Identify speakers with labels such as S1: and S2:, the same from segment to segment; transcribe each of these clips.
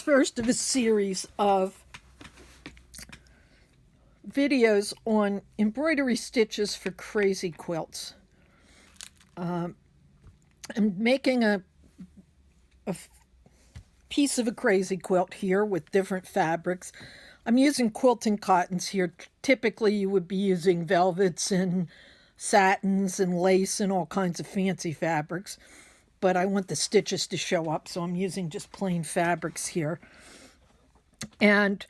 S1: first of a series of videos on embroidery stitches for crazy quilts. I'm making a piece of a crazy quilt here with different fabrics. I'm using quilting cottons here. Typically you would be using velvets and satins and lace and all kinds of fancy fabrics, but I want the stitches to show up, so I'm using just plain fabrics here. And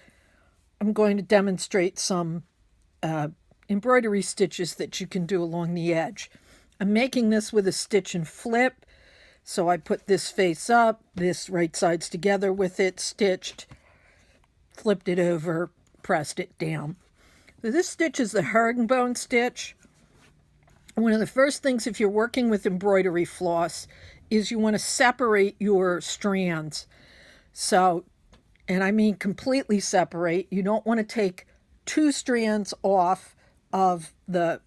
S1: I'm going to demonstrate some embroidery stitches that you can do along the edge. I'm making this with a stitch and flip, so I put this face up, this right side's together with it, stitched, flipped it over, pressed it down. So this stitch is the herringbone stitch. One of the first things if you're working with embroidery floss is you want to separate your strands. So, and I mean completely separate. You don't want to take two strands off of the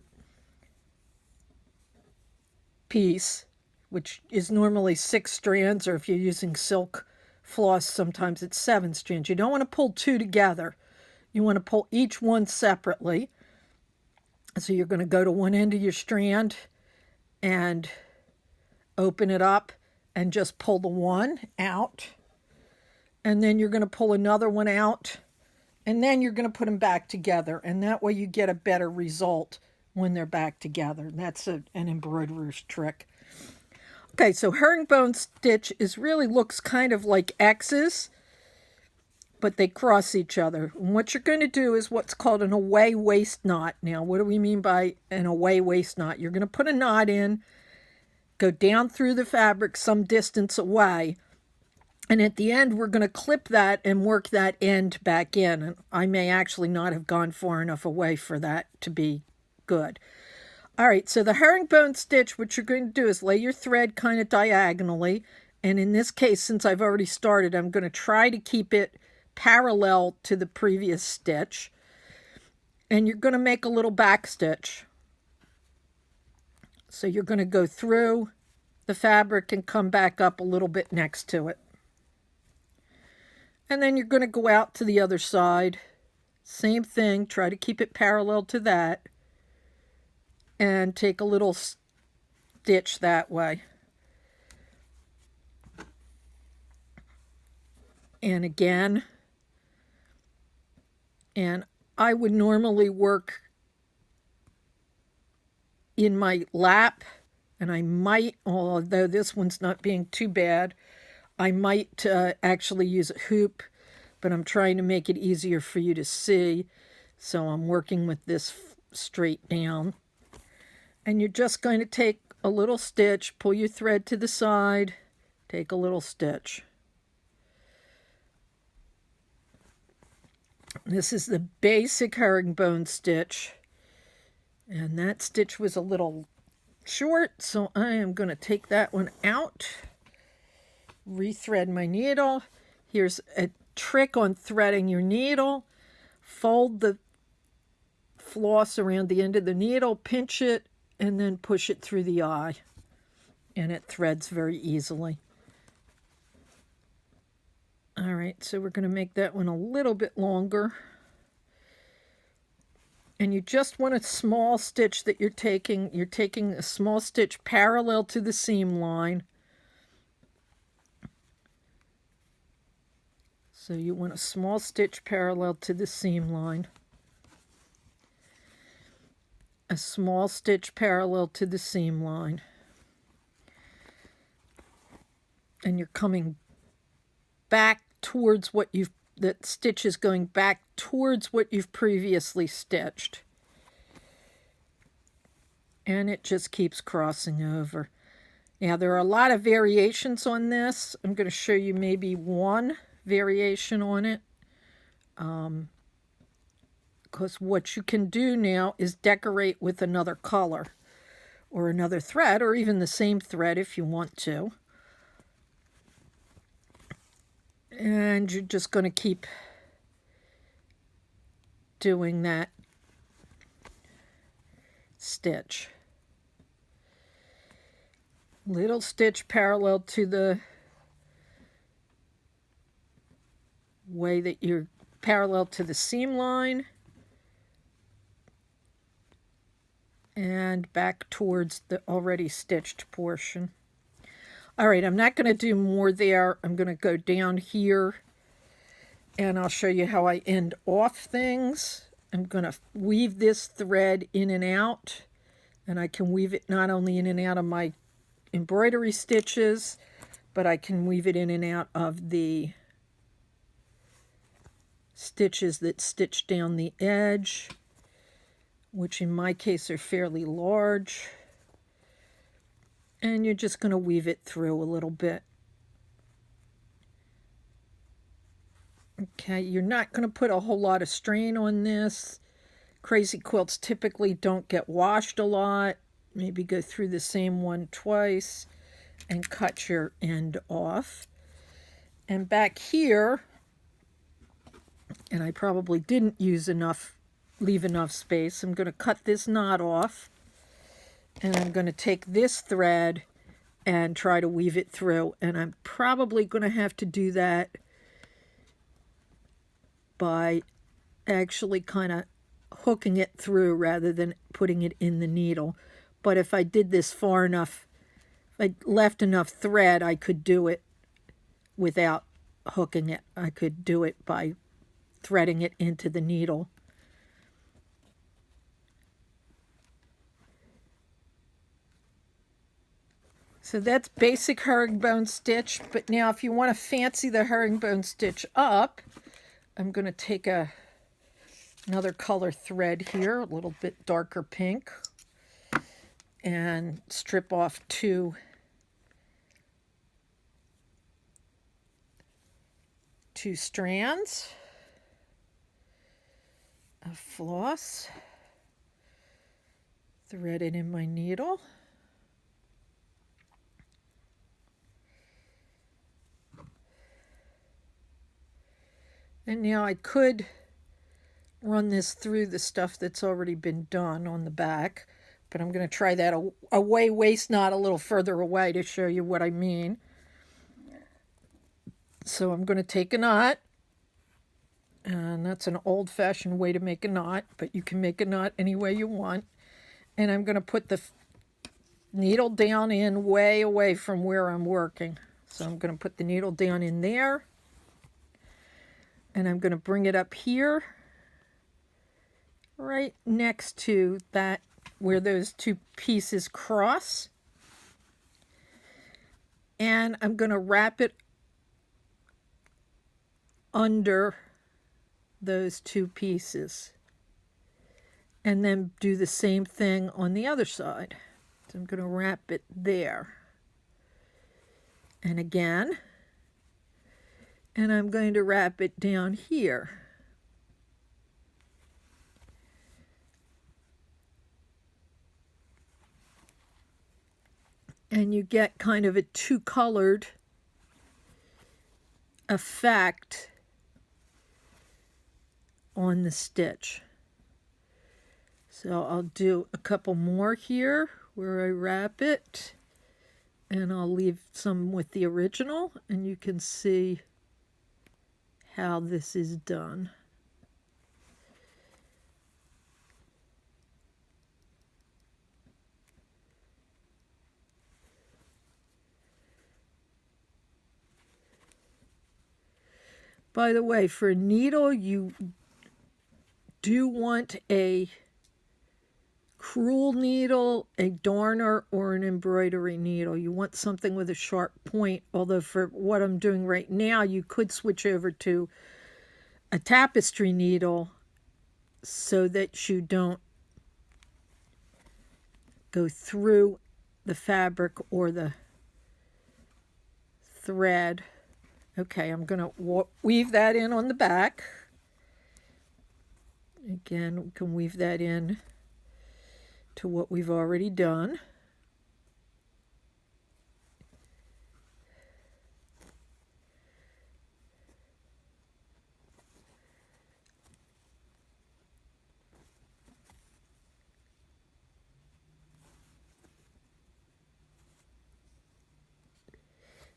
S1: piece, which is normally 6 strands, or if you're using silk floss, sometimes it's 7 strands. You don't want to pull two together. You want to pull each one separately. So you're going to go to one end of your strand and open it up and just pull the one out. And then you're going to pull another one out. And then you're going to put them back together. And that way you get a better result when they're back together. That's an embroiderer's trick. Okay, so herringbone stitch really looks kind of like X's, but they cross each other. And what you're going to do is what's called an away waist knot. Now, what do we mean by an away waist knot? You're going to put a knot in, go down through the fabric some distance away, and at the end, we're going to clip that and work that end back in. And I may actually not have gone far enough away for that to be good. All right, so the herringbone stitch, what you're going to do is lay your thread kind of diagonally. And in this case, since I've already started, I'm going to try to keep it parallel to the previous stitch. And you're going to make a little back stitch. So you're going to go through the fabric and come back up a little bit next to it. And then you're going to go out to the other side. Same thing, try to keep it parallel to that. And take a little stitch that way. And again. And I would normally work in my lap, and I might, although this one's not being too bad, I might actually use a hoop, but I'm trying to make it easier for you to see. So I'm working with this straight down. And you're just going to take a little stitch, pull your thread to the side, take a little stitch. This is the basic herringbone stitch. And that stitch was a little short, so I am going to take that one out. Rethread my needle. Here's a trick on threading your needle. Fold the floss around the end of the needle, pinch it, and then push it through the eye. And it threads very easily. All right, so we're going to make that one a little bit longer. And you just want a small stitch that you're taking. You're taking a small stitch parallel to the seam line. So you want a small stitch parallel to the seam line. A small stitch parallel to the seam line. And you're coming back towards what that stitch is going back towards what you've previously stitched. And it just keeps crossing over. Now there are a lot of variations on this. I'm going to show you maybe one variation on it. Because what you can do now is decorate with another color or another thread, or even the same thread if you want to. And you're just going to keep doing that stitch. Little stitch parallel to the way that you're parallel to the seam line and back towards the already stitched portion. All right, I'm not going to do more there. I'm going to go down here and I'll show you how I end off things. I'm going to weave this thread in and out, and I can weave it not only in and out of my embroidery stitches, but I can weave it in and out of the stitches that stitch down the edge, which in my case are fairly large. And you're just going to weave it through a little bit. Okay, you're not going to put a whole lot of strain on this. Crazy quilts typically don't get washed a lot. Maybe go through the same one twice and cut your end off. And back here, and I probably didn't leave enough space, I'm going to cut this knot off. And I'm going to take this thread and try to weave it through. And I'm probably going to have to do that by actually kind of hooking it through rather than putting it in the needle. But if I did this far enough, if I left enough thread, I could do it without hooking it. I could do it by threading it into the needle. So that's basic herringbone stitch, but now if you want to fancy the herringbone stitch up, I'm going to take another color thread here, a little bit darker pink, and strip off two strands of floss, thread it in my needle. And now I could run this through the stuff that's already been done on the back, but I'm going to try that away waist knot a little further away to show you what I mean. So I'm going to take a knot, and that's an old-fashioned way to make a knot, but you can make a knot any way you want. And I'm going to put the needle down in way away from where I'm working. So I'm going to put the needle down in there. And I'm going to bring it up here, right next to that, where those two pieces cross. And I'm going to wrap it under those two pieces. And then do the same thing on the other side. So I'm going to wrap it there. And again. And I'm going to wrap it down here. And you get kind of a two-colored effect on the stitch. So I'll do a couple more here where I wrap it, and I'll leave some with the original, and you can see how this is done. By the way, for a needle, you do want a crewel needle, a darner, or an embroidery needle. You want something with a sharp point, although for what I'm doing right now, you could switch over to a tapestry needle so that you don't go through the fabric or the thread. Okay, I'm going to weave that in on the back. Again, we can weave that in to what we've already done.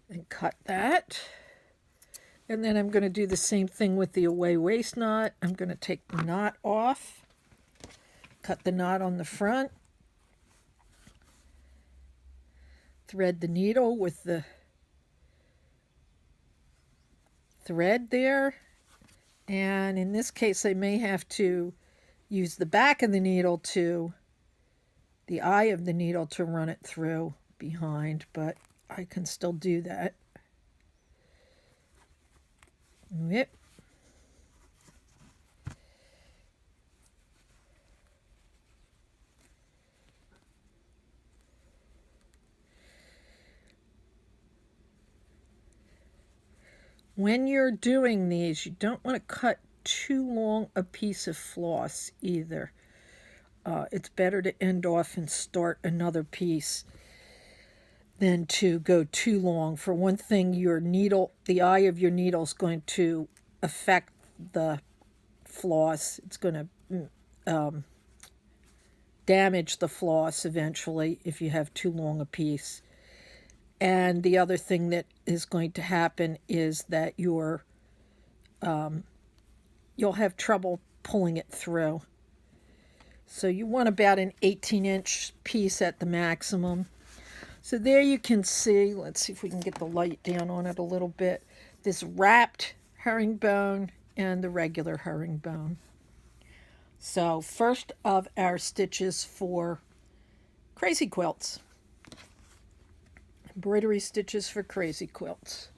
S1: And cut that. And then I'm going to do the same thing with the away waist knot. I'm going to take the knot off, cut the knot on the front, thread the needle with the thread there, and in this case I may have to use the back of the needle to the eye of the needle to run it through behind, but I can still do that. Yep. When you're doing these, you don't want to cut too long a piece of floss either. It's better to end off and start another piece than to go too long. For one thing, your needle, the eye of your needle is going to affect the floss. It's going to damage the floss eventually if you have too long a piece. And the other thing that is going to happen is that you'll have trouble pulling it through. So you want about an 18-inch piece at the maximum. So there you can see, let's see if we can get the light down on it a little bit, this wrapped herringbone and the regular herringbone. So first of our stitches for crazy quilts. Embroidery stitches for crazy quilts.